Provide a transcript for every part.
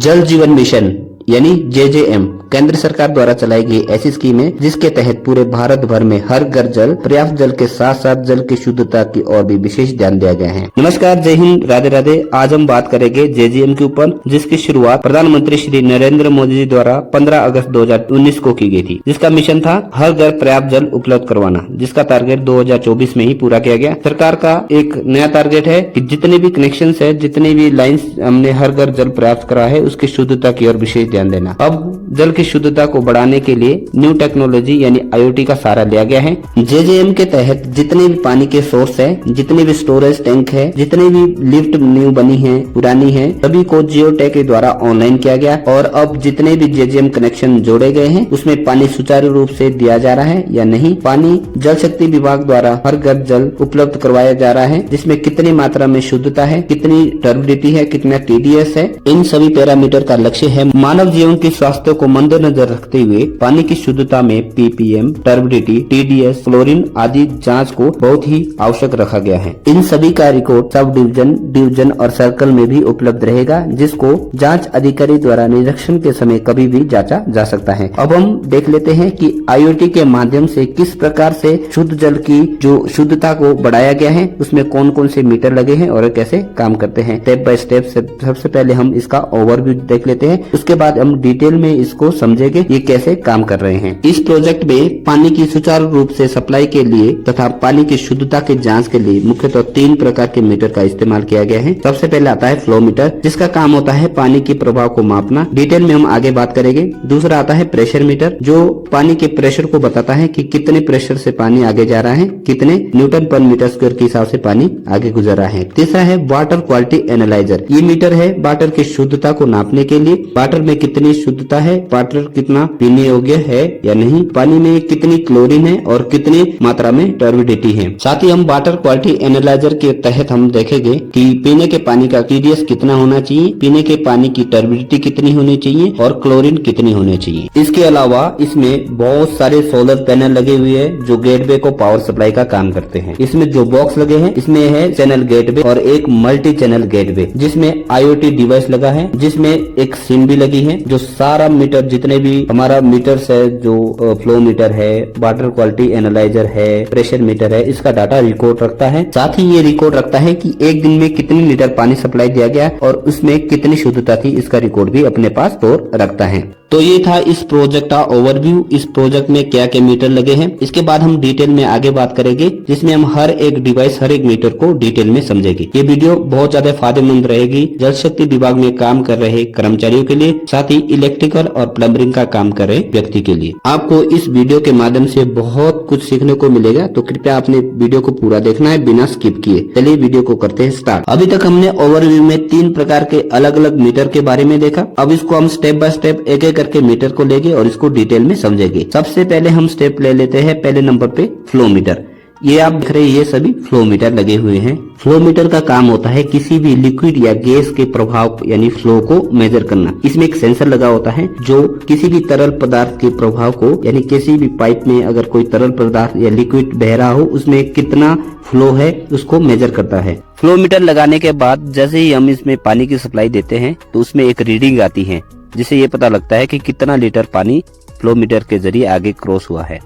जल जीवन मिशन यानी JJM केंद्र सरकार द्वारा चलाई गई ऐसी स्कीम है जिसके तहत पूरे भारत भर में हर घर जल, पर्याप्त जल के साथ साथ जल की शुद्धता की ओर भी विशेष ध्यान दिया गया है। नमस्कार, जय हिंद, राधे राधे। आज हम बात करेंगे JJM के ऊपर, जिसकी शुरुआत प्रधानमंत्री श्री नरेंद्र मोदी जी द्वारा 15 अगस्त 2019 को की गई थी, जिसका मिशन था हर घर पर्याप्त जल उपलब्ध करवाना, जिसका टारगेट 2024 में ही पूरा किया गया। सरकार का एक नया टारगेट है कि जितने भी कनेक्शन है, जितने भी लाइन्स हमने हर घर जल प्राप्त करा है, उसकी शुद्धता की ओर विशेष ध्यान देना। अब जल की शुद्धता को बढ़ाने के लिए न्यू टेक्नोलॉजी यानी IoT का सहारा लिया गया है। JJM के तहत जितने भी पानी के सोर्स है, जितने भी स्टोरेज टैंक है, जितने भी लिफ्ट न्यू बनी है, पुरानी है, सभी को जियोटैग के द्वारा ऑनलाइन किया गया और अब जितने भी JJM कनेक्शन जोड़े गए हैं उसमें पानी सुचारू रूप से दिया जा रहा है या नहीं, पानी जल शक्ति विभाग द्वारा हर घर जल उपलब्ध करवाया जा रहा है, जिसमें कितनी मात्रा में शुद्धता है, कितनी टर्बिडिटी है, कितना TDS है, इन सभी पैरामीटर का लक्ष्य है मानव जीवन की स्वास्थ्य को मद्देनजर रखते हुए पानी की शुद्धता में PPM, टर्बिडिटी, TDS, क्लोरीन आदि जांच को बहुत ही आवश्यक रखा गया है। इन सभी का रिकॉर्ड सब डिवीजन, डिवीजन और सर्कल में भी उपलब्ध रहेगा, जिसको जांच अधिकारी द्वारा निरीक्षण के समय कभी भी जांचा जा सकता है। अब हम देख लेते हैं कि IoT के माध्यम से किस प्रकार से शुद्ध जल की जो शुद्धता को बढ़ाया गया है, उसमें कौन कौन से मीटर लगे हैं और कैसे काम करते हैं। स्टेप बाय स्टेप सबसे पहले हम इसका ओवरव्यू देख लेते हैं, उसके बाद हम डिटेल में इसको समझेंगे ये कैसे काम कर रहे हैं। इस प्रोजेक्ट में पानी की सुचारू रूप से सप्लाई के लिए तथा पानी की शुद्धता की जांच के लिए मुख्यतः 3 प्रकार के मीटर का इस्तेमाल किया गया है। सबसे पहले आता है फ्लो मीटर, जिसका काम होता है पानी के प्रभाव को मापना, डिटेल में हम आगे बात करेंगे। दूसरा आता है प्रेशर मीटर, जो पानी के प्रेशर को बताता है कि कितने प्रेशर से पानी आगे जा रहा है, कितने न्यूटन पर मीटर स्क्वायर के हिसाब से पानी आगे गुजर रहा है। तीसरा है वाटर क्वालिटी एनालाइजर, ये मीटर है वाटर की शुद्धता को नापने के लिए, वाटर में कितनी शुद्धता है, वाटर कितना पीने योग्य है या नहीं, पानी में कितनी क्लोरीन है और कितनी मात्रा में टर्बिडिटी है। साथ ही हम वाटर क्वालिटी एनालाइजर के तहत हम देखेंगे कि पीने के पानी का TDS कितना होना चाहिए, पीने के पानी की टर्बिडिटी कितनी होनी चाहिए और क्लोरीन कितनी होनी चाहिए। इसके अलावा इसमें बहुत सारे सोलर पैनल लगे हुए हैं जो गेटवे को पावर सप्लाई का काम करते हैं। इसमें जो बॉक्स लगे हैं इसमें है चैनल गेटवे और एक मल्टी चैनल गेटवे, जिसमें IoT डिवाइस लगा है, जिसमें एक सिम भी लगी है, जो सारा मीटर जितने भी हमारा मीटर्स है, जो फ्लो मीटर है, वाटर क्वालिटी एनालाइजर है, प्रेशर मीटर है, इसका डाटा रिकॉर्ड रखता है। साथ ही ये रिकॉर्ड रखता है कि एक दिन में कितनी लीटर पानी सप्लाई दिया गया और उसमें कितनी शुद्धता थी, इसका रिकॉर्ड भी अपने पास स्टोर रखता है। तो ये था इस प्रोजेक्ट का ओवरव्यू, इस प्रोजेक्ट में क्या क्या मीटर लगे हैं। इसके बाद हम डिटेल में आगे बात करेंगे, जिसमें हम हर एक डिवाइस, हर एक मीटर को डिटेल में समझेंगे। ये वीडियो बहुत ज्यादा फायदेमंद रहेगी जल शक्ति विभाग में काम कर रहे कर्मचारियों के लिए, साथ ही इलेक्ट्रिकल और प्लम्बरिंग का काम कर रहे व्यक्ति के लिए। आपको इस वीडियो के माध्यम से बहुत कुछ सीखने को मिलेगा, तो कृपया अपने वीडियो को पूरा देखना है बिना स्किप किए। चलिए वीडियो को करते हैं स्टार्ट। अभी तक हमने ओवरव्यू में 3 प्रकार के अलग अलग मीटर के बारे में देखा। अब इसको हम स्टेप बाय स्टेप एक एक करके मीटर को लेंगे और इसको डिटेल में समझेंगे। सबसे पहले हम स्टेप ले लेते हैं पहले नंबर पे फ्लो मीटर। ये आप देख रहे हैं, ये सभी फ्लो मीटर लगे हुए हैं। फ्लो मीटर का काम होता है किसी भी लिक्विड या गैस के प्रभाव यानी फ्लो को मेजर करना। इसमें एक सेंसर लगा होता है जो किसी भी तरल पदार्थ के प्रभाव को, यानी किसी भी पाइप में अगर कोई तरल पदार्थ या लिक्विड बह रहा हो उसमें कितना फ्लो है उसको मेजर करता है। फ्लो मीटर लगाने के बाद जैसे ही हम इसमें पानी की सप्लाई देते हैं तो उसमें एक रीडिंग आती है, जिससे ये पता लगता है कि कितना लीटर पानी फ्लो मीटर के जरिए आगे क्रॉस हुआ है।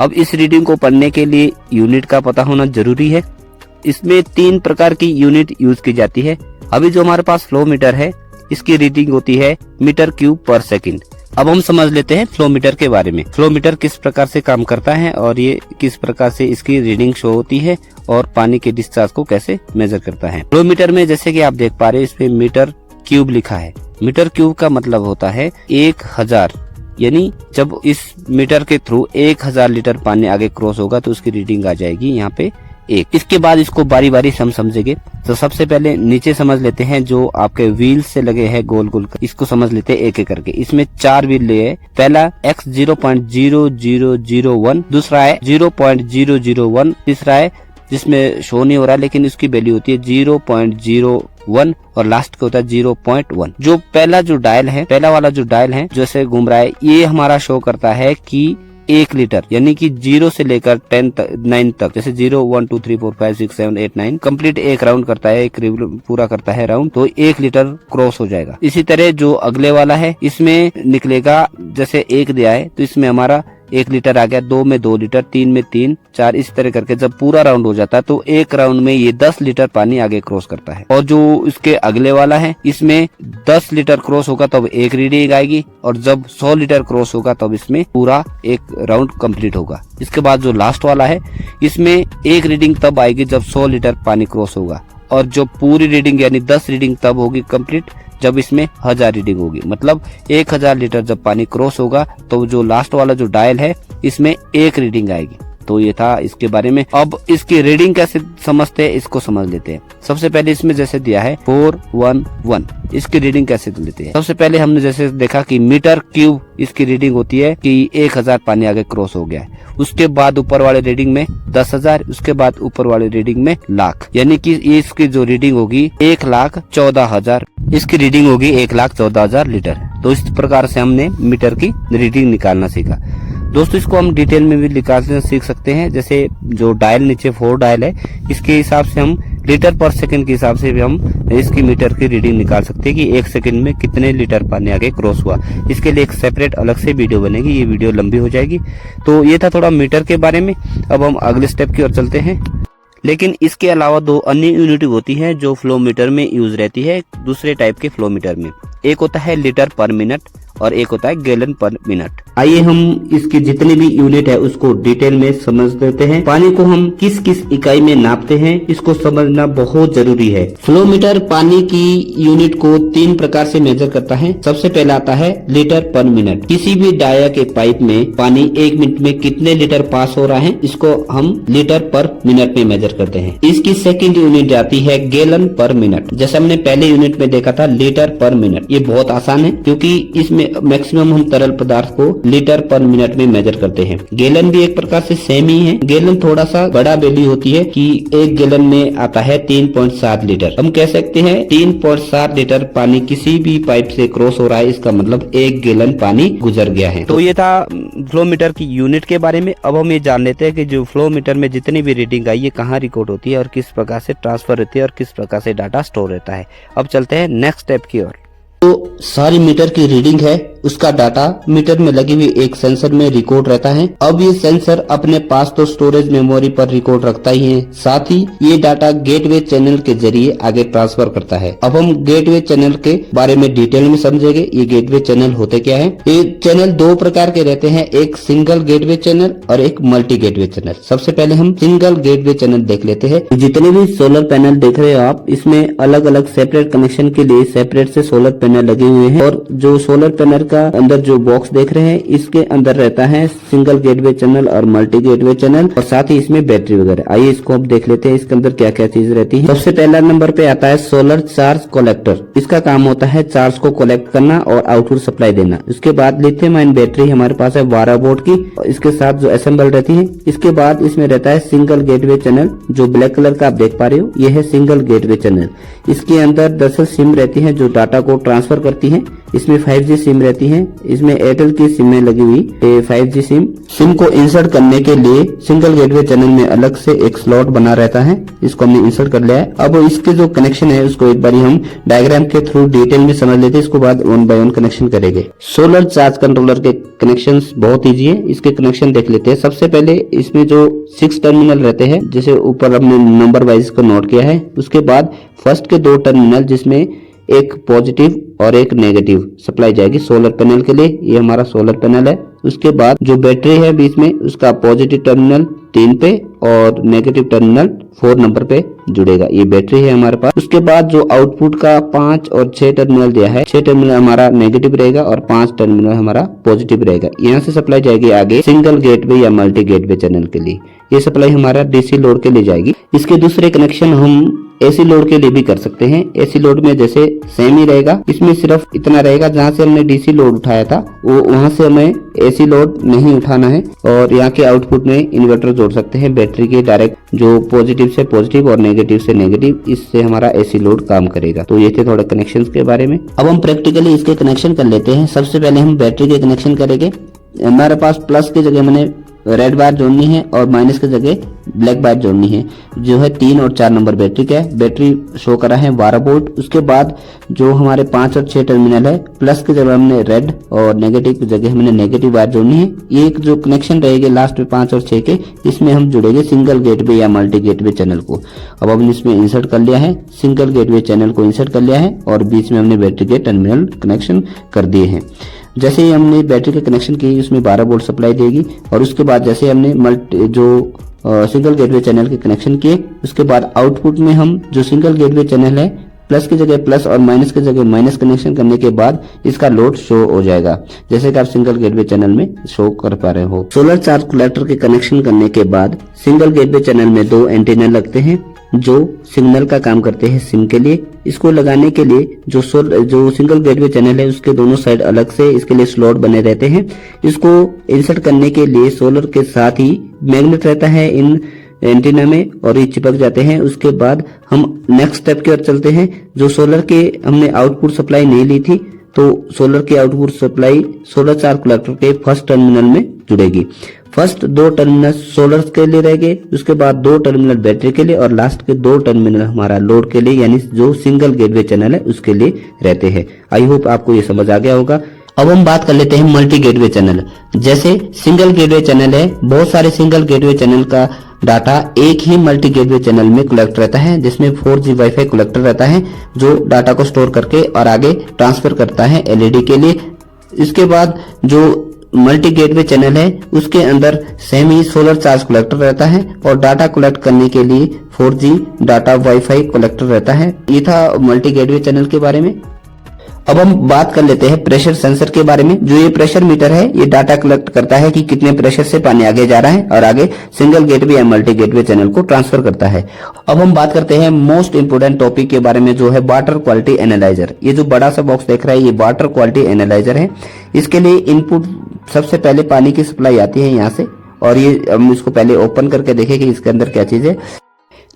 अब इस रीडिंग को पढ़ने के लिए यूनिट का पता होना जरूरी है। इसमें 3 प्रकार की यूनिट यूज की जाती है। अभी जो हमारे पास फ्लो मीटर है इसकी रीडिंग होती है मीटर क्यूब पर सेकंड। अब हम समझ लेते हैं फ्लो मीटर के बारे में। फ्लो मीटर किस प्रकार से काम करता है और ये किस प्रकार से इसकी रीडिंग शो होती है और पानी के डिस्चार्ज को कैसे मेजर करता है। फ्लो मीटर में जैसे कि आप देख पा रहे हैं इसमें मीटर क्यूब लिखा है। मीटर क्यूब का मतलब होता है 1000, यानी जब इस मीटर के थ्रू 1000 लीटर पानी आगे क्रॉस होगा तो उसकी रीडिंग आ जाएगी यहाँ पे 1। इसके बाद इसको बारी बारी हम समझेंगे। तो सबसे पहले नीचे समझ लेते हैं जो आपके व्हील से लगे हैं गोल गोल, इसको समझ लेते हैं एक एक करके। इसमें 4 व्हील लिए है। पहला X 0.0001, दूसरा है 0.001, तीसरा है जिसमें शो नहीं हो रहा लेकिन उसकी वैल्यू होती है 0.01 और लास्ट का होता है 0.1। जो पहला वाला जो डायल है जैसे घूम रहा है, ये हमारा शो करता है कि 1 लीटर यानी कि 0 से लेकर 9 तक, जैसे 0 1 2 3 4 5 6 7 8 9 कंप्लीट एक राउंड करता है, एक पूरा करता है राउंड, तो 1 लीटर क्रॉस हो जाएगा। इसी तरह जो अगले वाला है इसमें निकलेगा, जैसे 1 दिया है तो इसमें हमारा 1 लीटर आ गया, 2 में 2 लीटर, 3 में 3, 4 इस तरह करके जब पूरा राउंड हो जाता है तो एक राउंड में ये 10 लीटर पानी आगे क्रॉस करता है। और जो इसके अगले वाला है इसमें 10 लीटर क्रॉस होगा तब एक रीडिंग आएगी, और जब 100 लीटर क्रॉस होगा तब इसमें पूरा एक राउंड कंप्लीट होगा। इसके बाद जो लास्ट वाला है इसमें एक रीडिंग तब आएगी जब 100 लीटर पानी क्रॉस होगा, और जो पूरी रीडिंग यानी 10 रीडिंग तब होगी कंप्लीट जब इसमें 1000 रीडिंग होगी। मतलब 1000 लीटर जब पानी क्रॉस होगा तो जो लास्ट वाला जो डायल है इसमें एक रीडिंग आएगी। तो ये था इसके बारे में। अब इसकी रीडिंग कैसे समझते हैं इसको समझ लेते हैं। सबसे पहले इसमें जैसे दिया है 411, इसकी रीडिंग कैसे लेते हैं। सबसे पहले हमने जैसे देखा कि मीटर क्यूब इसकी रीडिंग होती है कि 1000 पानी आगे क्रॉस हो गया है। उसके बाद ऊपर वाले रीडिंग में 10,000, उसके बाद ऊपर वाले रीडिंग में लाख, यानी कि इसकी जो रीडिंग होगी 1,14,000, इसकी रीडिंग होगी 1,14,000 लीटर। तो इस प्रकार से हमने मीटर की रीडिंग निकालना सीखा। दोस्तों इसको हम डिटेल में भी निकालना सीख सकते हैं। जैसे जो डायल नीचे 4 डायल है इसके हिसाब से हम लीटर पर सेकंड के हिसाब से भी हम इसकी मीटर की रीडिंग निकाल सकते हैं कि 1 सेकंड में कितने लीटर पानी आगे क्रॉस हुआ। इसके लिए एक सेपरेट अलग से वीडियो बनेगी, ये वीडियो लंबी हो जाएगी। तो ये था थोड़ा मीटर के बारे में। अब हम अगले स्टेप की ओर चलते हैं। लेकिन इसके अलावा 2 अन्य यूनिट होती है जो फ्लो मीटर में यूज रहती है दूसरे टाइप के फ्लो मीटर में। एक होता है लीटर पर मिनट और एक होता है गैलन पर मिनट। आइए हम इसकी जितनी भी यूनिट है उसको डिटेल में समझ लेते हैं। पानी को हम किस किस इकाई में नापते हैं इसको समझना बहुत जरूरी है। फ्लो मीटर पानी की यूनिट को 3 प्रकार से मेजर करता है। सबसे पहला आता है लीटर पर मिनट। किसी भी डाया के पाइप में पानी 1 मिनट में कितने लीटर पास हो रहा है इसको हम लीटर पर मिनट में मेजर करते हैं। इसकी सेकंड यूनिट आती है गैलन पर मिनट। जैसे हमने पहले यूनिट में देखा था लीटर पर मिनट। ये बहुत आसान है क्योंकि इसमें मैक्सिमम हम तरल पदार्थ को लीटर पर मिनट में मेजर करते हैं। गैलन भी एक प्रकार से सेम ही है। गैलन थोड़ा सा बड़ा वैल्यू होती है कि 1 गैलन में आता है 3.7 लीटर। हम कह सकते हैं 3.7 लीटर पानी किसी भी पाइप से क्रॉस हो रहा है, इसका मतलब 1 गैलन पानी गुजर गया है। तो ये था फ्लो मीटर की यूनिट के बारे में। अब हम ये जान लेते हैं कि जो फ्लो मीटर में जितनी भी रीडिंग आई है कहाँ रिकॉर्ड होती है और किस प्रकार से ट्रांसफर होती है और किस प्रकार से डाटा स्टोर रहता है। अब चलते हैं नेक्स्ट स्टेप की ओर। तो सारी मीटर की रीडिंग है, उसका डाटा मीटर में लगी हुई एक सेंसर में रिकॉर्ड रहता है। अब ये सेंसर अपने पास तो स्टोरेज मेमोरी पर रिकॉर्ड रखता ही है, साथ ही ये डाटा गेटवे चैनल के जरिए आगे ट्रांसफर करता है। अब हम गेटवे चैनल के बारे में डिटेल में समझेंगे। ये गेटवे चैनल होते क्या है। ये चैनल 2 प्रकार के रहते हैं, एक सिंगल गेटवे चैनल और एक मल्टी गेटवे चैनल। सबसे पहले हम सिंगल गेटवे चैनल देख लेते हैं। जितने भी सोलर पैनल देख रहे हो आप, इसमें अलग अलग सेपरेट कनेक्शन के लिए सेपरेट से सोलर पैनल लगे हुए हैं, और जो सोलर पैनल का अंदर जो बॉक्स देख रहे हैं इसके अंदर रहता है सिंगल गेटवे चैनल और मल्टी गेटवे चैनल, और साथ ही इसमें बैटरी वगैरह। आइए इसको अब देख लेते हैं इसके अंदर क्या क्या चीज रहती है। सबसे पहला नंबर पे आता है सोलर चार्ज कलेक्टर। इसका काम होता है चार्ज को कलेक्ट करना और आउटपुट सप्लाई देना। उसके बाद लिथियम आयन बैटरी हमारे पास है 12 वोल्ट की, इसके साथ जो असेंबल रहती है। इसके बाद इसमें रहता है सिंगल गेटवे चैनल, जो ब्लैक कलर का आप देख पा रहे हो, यह है सिंगल गेटवे चैनल। इसके अंदर 10 सिम रहती है जो डाटा को ट्रांसफर करती है। इसमें 5G सिम रहती है, इसमें एयरटेल की सिम में लगी हुई 5G सिम को इंसर्ट करने के लिए सिंगल गेटवे चैनल में अलग से एक स्लॉट बना रहता है। इसको हमने इंसर्ट कर लिया है। अब इसके जो कनेक्शन है उसको एक बार हम डायग्राम के थ्रू डिटेल में समझ लेते हैं, इसके बाद 1 बाय 1 कनेक्शन करेंगे। सोलर चार्ज कंट्रोलर के कनेक्शन बहुत ईजी है, इसके कनेक्शन देख लेते हैं। सबसे पहले इसमें जो 6 टर्मिनल रहते हैं, जैसे ऊपर हमने नंबर वाइज को नोट किया है। उसके बाद फर्स्ट के 2 टर्मिनल जिसमें एक पॉजिटिव और एक नेगेटिव सप्लाई जाएगी सोलर पैनल के लिए, ये हमारा सोलर पैनल है। उसके बाद जो बैटरी है बीच में, उसका पॉजिटिव टर्मिनल 3 पे और नेगेटिव टर्मिनल 4 नंबर पे जुड़ेगा, ये बैटरी है हमारे पास। उसके बाद जो आउटपुट का 5 और 6 टर्मिनल दिया है, 6 टर्मिनल हमारा नेगेटिव रहेगा और 5 टर्मिनल हमारा पॉजिटिव रहेगा। यहाँ से सप्लाई जाएगी आगे सिंगल गेटवे या मल्टी गेटवे चैनल के लिए। ये सप्लाई हमारा डीसी लोड के लिए जाएगी। इसके दूसरे कनेक्शन हम एसी लोड के लिए भी कर सकते हैं। एसी लोड में जैसे सेम ही रहेगा, इसमें सिर्फ इतना रहेगा जहाँ से हमने डीसी लोड उठाया था वो वहाँ से हमें एसी लोड नहीं उठाना है। और यहाँ के आउटपुट में इन्वर्टर जोड़ सकते हैं बैटरी के डायरेक्ट, जो पॉजिटिव से पॉजिटिव और नेगेटिव से नेगेटिव, इससे हमारा एसी लोड काम करेगा। तो ये थे थोड़े कनेक्शन के बारे में। अब हम प्रैक्टिकली इसके कनेक्शन कर लेते हैं। सबसे पहले हम बैटरी के कनेक्शन करेंगे। हमारे पास प्लस की जगह मैंने रेड वायर जोड़नी है और माइनस की जगह ब्लैक वायर जोड़नी है। जो है 3 और 4 नंबर बैटरी का है। बैटरी शो करा है 12 वोल्ट। उसके बाद जो हमारे 5 और 6 टर्मिनल है, प्लस की जगह हमने रेड और नेगेटिव की जगह हमने नेगेटिव वायर जोड़नी है। ये एक जो कनेक्शन रहेगी लास्ट में 5 और 6 के, इसमें हम जुड़ेंगे सिंगल गेटवे या मल्टी गेटवे चैनल को। अब हमने इसमें इंसर्ट कर लिया है, सिंगल गेटवे चैनल को इंसर्ट कर लिया है और बीच में हमने बैटरी के टर्मिनल कनेक्शन कर दिए हैं। जैसे ही हमने बैटरी के कनेक्शन की, उसमें 12 वोल्ट सप्लाई देगी और उसके बाद जैसे हमने सिंगल गेटवे चैनल के कनेक्शन किए, उसके बाद आउटपुट में हम जो सिंगल गेटवे चैनल है, प्लस की जगह प्लस और माइनस की जगह माइनस कनेक्शन करने के बाद इसका लोड शो हो जाएगा, जैसे कि आप सिंगल गेटवे चैनल में शो कर पा रहे हो। सोलर चार्ज कलेक्टर के कनेक्शन करने के बाद सिंगल गेटवे चैनल में 2 एंटीना लगते हैं जो सिग्नल का काम करते हैं सिम के लिए। इसको लगाने के लिए जो सिंगल गेटवे चैनल है उसके दोनों साइड अलग से इसके लिए स्लॉट बने रहते हैं। इसको इंसर्ट करने के लिए सोलर के साथ ही मैग्नेट रहता है इन एंटीना में और ये चिपक जाते हैं। उसके बाद हम नेक्स्ट स्टेप की ओर चलते हैं। जो सोलर के हमने आउटपुट सप्लाई नहीं ली थी, तो सोलर की output supply solar charge collector के फर्स्ट टर्मिनल में जुड़ेगी। फर्स्ट 2 टर्मिनल सोलर के लिए रहेंगे, उसके बाद 2 टर्मिनल बैटरी के लिए और लास्ट के 2 टर्मिनल हमारा लोड के लिए, यानी जो सिंगल गेटवे चैनल है उसके लिए रहते हैं। आई होप आपको ये समझ आ गया होगा। अब हम बात कर लेते हैं मल्टी गेटवे चैनल। जैसे सिंगल गेटवे चैनल है, बहुत सारे सिंगल गेटवे चैनल का डाटा एक ही मल्टी गेटवे चैनल में कलेक्ट रहता है, जिसमें 4G वाईफाई कलेक्टर रहता है जो डाटा को स्टोर करके और आगे ट्रांसफर करता है एलईडी के लिए। इसके बाद जो मल्टी गेटवे चैनल है उसके अंदर सेम ही सोलर चार्ज कलेक्टर रहता है और डाटा कलेक्ट करने के लिए 4G डाटा वाईफाई कलेक्टर रहता है। ये था मल्टी गेटवे चैनल के बारे में। अब हम बात कर लेते हैं प्रेशर सेंसर के बारे में। जो ये प्रेशर मीटर है ये डाटा कलेक्ट करता है कि कितने प्रेशर से पानी आगे जा रहा है और आगे सिंगल गेटवे या मल्टी गेटवे चैनल को ट्रांसफर करता है। अब हम बात करते हैं मोस्ट इंपोर्टेंट टॉपिक के बारे में, जो है वाटर क्वालिटी एनालाइजर। ये जो बड़ा सा बॉक्स देख रहा है ये वाटर क्वालिटी एनालाइजर है। इसके लिए इनपुट सबसे पहले पानी की सप्लाई आती है यहाँ से, और ये हम इसको पहले ओपन करके देखें कि इसके अंदर क्या चीज है।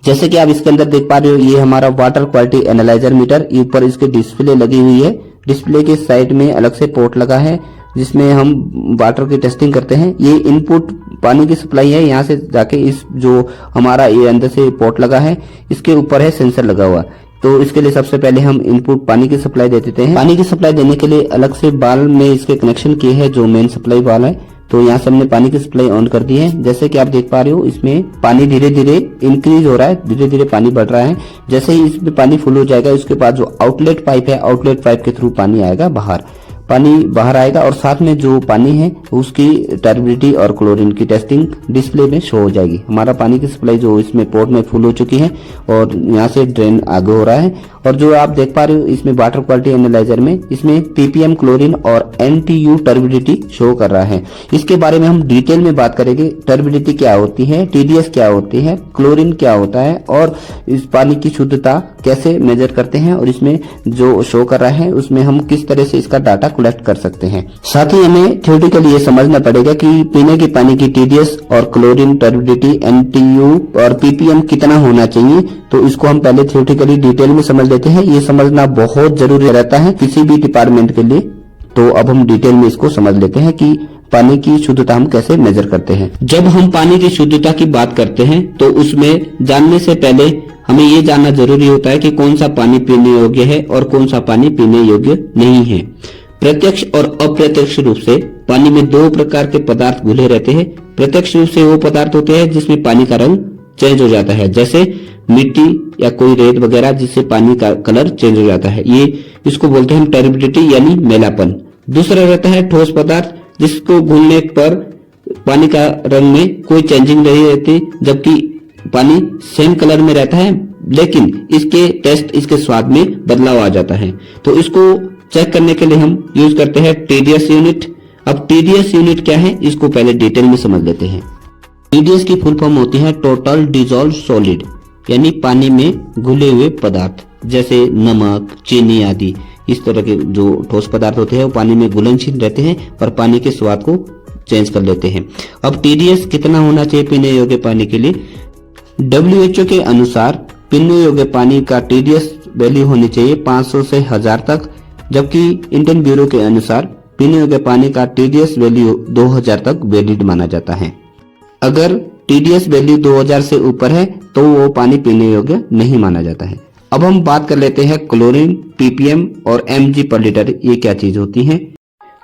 जैसे कि आप इसके अंदर देख पा रहे हो, ये हमारा वाटर क्वालिटी एनालाइजर मीटर, ऊपर इसके डिस्प्ले लगी हुई है। डिस्प्ले के साइड में अलग से पोर्ट लगा है जिसमें हम वाटर की टेस्टिंग करते हैं। ये इनपुट पानी की सप्लाई है, यहाँ से जाके इस जो हमारा ये अंदर से पोर्ट लगा है इसके ऊपर है सेंसर लगा हुआ। तो इसके लिए सबसे पहले हम इनपुट पानी की सप्लाई दे देते हैं। पानी की सप्लाई देने के लिए अलग से बाल में इसके कनेक्शन किए हैं, जो मेन सप्लाई वाल है। तो यहाँ से हमने पानी की सप्लाई ऑन कर दी है। जैसे कि आप देख पा रहे हो इसमें पानी धीरे धीरे इंक्रीज हो रहा है, धीरे धीरे पानी बढ़ रहा है। जैसे ही इसमें पानी फुल हो जाएगा उसके बाद जो आउटलेट पाइप है, आउटलेट पाइप के थ्रू पानी आएगा बाहर, पानी बाहर आएगा और साथ में जो पानी है उसकी टर्बिडिटी और क्लोरीन की टेस्टिंग डिस्प्ले में शो हो जाएगी। हमारा पानी की सप्लाई जो इसमें पोर्ट में फुल हो चुकी है और यहाँ से ड्रेन आगे हो रहा है। और जो आप देख पा रहे हो इसमें वाटर क्वालिटी एनालाइजर में इसमें पीपीएम क्लोरीन और एनटीयू टर्बिडिटी शो कर रहा है। इसके बारे में हम डिटेल में बात करेंगे। टर्बिडिटी क्या होती है, टीडीएस क्या होती है, क्लोरीन क्या होता है और इस पानी की शुद्धता कैसे मेजर करते हैं और इसमें जो शो कर रहा है उसमें हम किस तरह से इसका डाटा कलेक्ट कर सकते हैं। साथ ही हमें थ्योरेटिकली ये समझना पड़ेगा कि पीने के पानी की टीडीएस और क्लोरीन, टर्बिडिटी, एनटीयू और पीपीएम कितना होना चाहिए। तो इसको हम पहले थ्योरेटिकली डिटेल में समझ लेते हैं। ये समझना बहुत जरूरी रहता है किसी भी डिपार्टमेंट के लिए। तो अब हम डिटेल में इसको समझ लेते हैं कि पानी की शुद्धता हम कैसे मेजर करते हैं। जब हम पानी की शुद्धता की बात करते हैं तो उसमें जानने से पहले हमें ये जानना जरूरी होता है कि कौन सा पानी पीने योग्य है और कौन सा पानी पीने योग्य नहीं है। प्रत्यक्ष और अप्रत्यक्ष रूप से पानी में 2 प्रकार के पदार्थ घुले रहते हैं। प्रत्यक्ष रूप से वो पदार्थ होते हैं जिसमें पानी का रंग चेंज हो जाता है, जैसे मिट्टी या कोई रेत वगैरह, जिससे पानी का कलर चेंज हो जाता है। ये इसको बोलते हैं टर्बिडिटी यानी मैलापन। दूसरा रहता है ठोस पदार्थ, जिसको घुलने पर पानी का रंग में कोई चेंजिंग नहीं रहती, जबकि पानी सेम कलर में रहता है, लेकिन इसके टेस्ट, इसके स्वाद में बदलाव आ जाता है। तो इसको चेक करने के लिए हम यूज करते हैं टीडीएस यूनिट। अब टीडीएस यूनिट क्या है इसको पहले डिटेल में समझ लेते हैं। टीडीएस की फुल फॉर्म होती है टोटल डिसॉल्व सॉलिड, यानी पानी में घुले हुए पदार्थ, जैसे नमक, चीनी आदि। इस तरह के जो ठोस पदार्थ होते हैं वो पानी में घुलनशील रहते हैं और पानी के स्वाद को चेंज कर लेते हैं। अब टीडीएस कितना होना चाहिए पीने योग्य पानी के लिए? WHO के अनुसार पीने योग्य पानी का टीडीएस वैल्यू होनी चाहिए 500 से 1000 तक, जबकि इंडियन ब्यूरो के अनुसार पीने योग्य पानी का TDS वैल्यू 2000 तक वैलिड माना जाता है। अगर TDS वैल्यू 2000 से ऊपर है तो वो पानी पीने योग्य नहीं माना जाता है। अब हम बात कर लेते हैं क्लोरीन, ppm और mg पर लीटर ये क्या चीज होती है।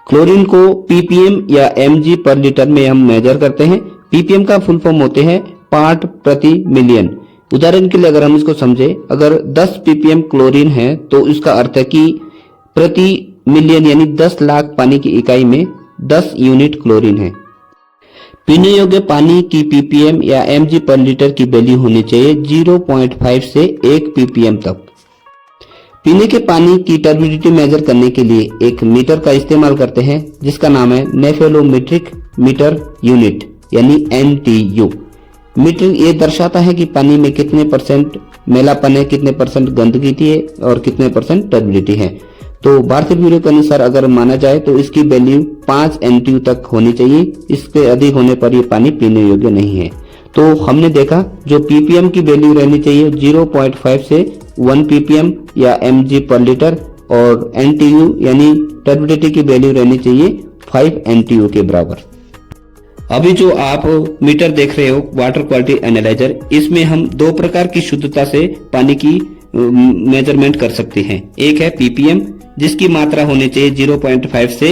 क्लोरीन को ppm या mg पर लीटर में हम मेजर करते हैं। ppm का फुल फॉर्म होते हैं पार्ट प्रति मिलियन। उदाहरण के लिए अगर हम इसको समझे, अगर 10 ppm क्लोरीन है तो इसका अर्थ है कि प्रति मिलियन यानी 10 लाख पानी की इकाई में 10 यूनिट क्लोरीन है। पीने योग्य पानी की ppm या mg पर लीटर की वैल्यू होनी चाहिए 0.5 से 1 ppm तक। पीने के पानी की टर्बिडिटी मेजर करने के लिए एक मीटर का इस्तेमाल करते हैं जिसका नाम है नेफेलोमेट्रिक मीटर यूनिट यानी NTU। मीटर ये दर्शाता है कि पानी में कितने परसेंट मैलापन है, कितने परसेंट गंदगी है और कितने परसेंट टर्बिडिटी है। तो भारतीय ब्यूरो के अनुसार अगर माना जाए तो इसकी वैल्यू 5 NTU तक होनी चाहिए। इसके अधिक होने पर ये पानी पीने योग्य नहीं है। तो हमने देखा जो ppm की वैल्यू रहनी चाहिए 0.5 से 1 ppm या mg पर लीटर और NTU यानी टर्बिडिटी की वैल्यू रहनी चाहिए 5 NTU के बराबर। अभी जो आप मीटर देख रहे हो वाटर क्वालिटी एनालाइजर, इसमें हम दो प्रकार की शुद्धता से पानी की मेजरमेंट कर सकते हैं। एक है ppm जिसकी मात्रा होनी चाहिए 0.5 से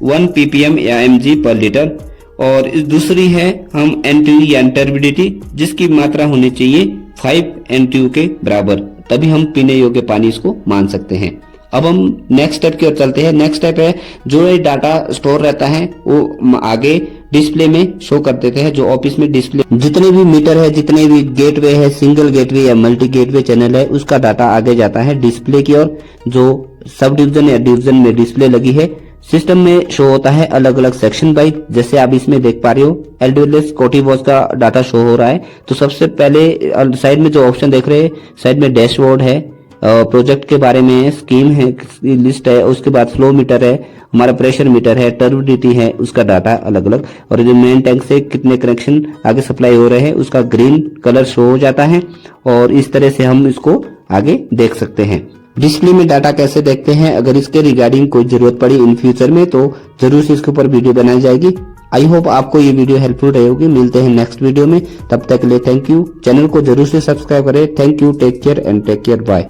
1 ppm या mg पर लीटर और दूसरी है हम NTU या टर्बिडिटी जिसकी मात्रा होनी चाहिए 5 NTU के बराबर, तभी हम पीने योग्य पानी इसको मान सकते हैं। अब हम नेक्स्ट स्टेप की ओर चलते हैं। नेक्स्ट स्टेप है जो ये डाटा स्टोर रहता है वो आगे डिस्प्ले में शो कर देते हैं। जो ऑफिस में डिस्प्ले जितने भी मीटर है, जितने भी गेटवे है, सिंगल गेटवे या मल्टी गेटवे चैनल है, उसका डाटा आगे जाता है डिस्प्ले की ओर। जो सब डिवीजन या डिवीजन में डिस्प्ले लगी है सिस्टम में शो होता है अलग अलग सेक्शन वाइज। जैसे आप इसमें देख पा रहे हो LWLS कोटीवॉच का डाटा शो हो रहा है। तो सबसे पहले साइड में जो ऑप्शन देख रहे हैं, साइड में डैशबोर्ड है, प्रोजेक्ट के बारे में स्कीम है, लिस्ट है, उसके बाद फ्लो मीटर है, हमारा प्रेशर मीटर है, टर्बिडिटी है, उसका डाटा अलग अलग। और जो मेन टैंक से कितने कनेक्शन आगे सप्लाई हो रहे हैं उसका ग्रीन कलर शो हो जाता है और इस तरह से हम इसको आगे देख सकते हैं। डिस्प्ले में डाटा कैसे देखते हैं, अगर इसके रिगार्डिंग कोई जरूरत पड़ी इन फ्यूचर में तो जरूर से इसके ऊपर वीडियो बनाई जाएगी। आई होप आपको ये वीडियो हेल्पफुल रहेगी। मिलते हैं नेक्स्ट वीडियो में, तब तक के लिए थैंक यू। चैनल को जरूर से सब्सक्राइब करें। Thank you, take care and take care, bye.